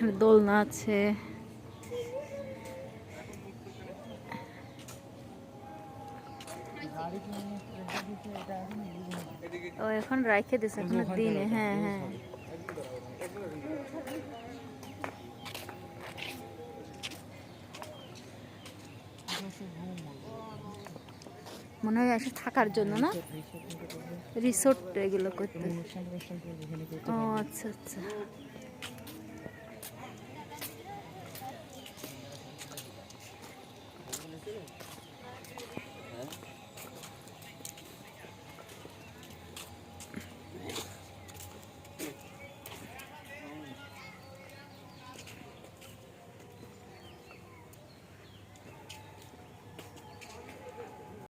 এখানে দোলনা আছে। ও এখন রাইখে দিছে, এখন দিনে। হ্যাঁ হ্যাঁ, মনে হয় এসে থাকার জন্য না, রিসোর্ট এগুলো করতে। ও আচ্ছা আচ্ছা।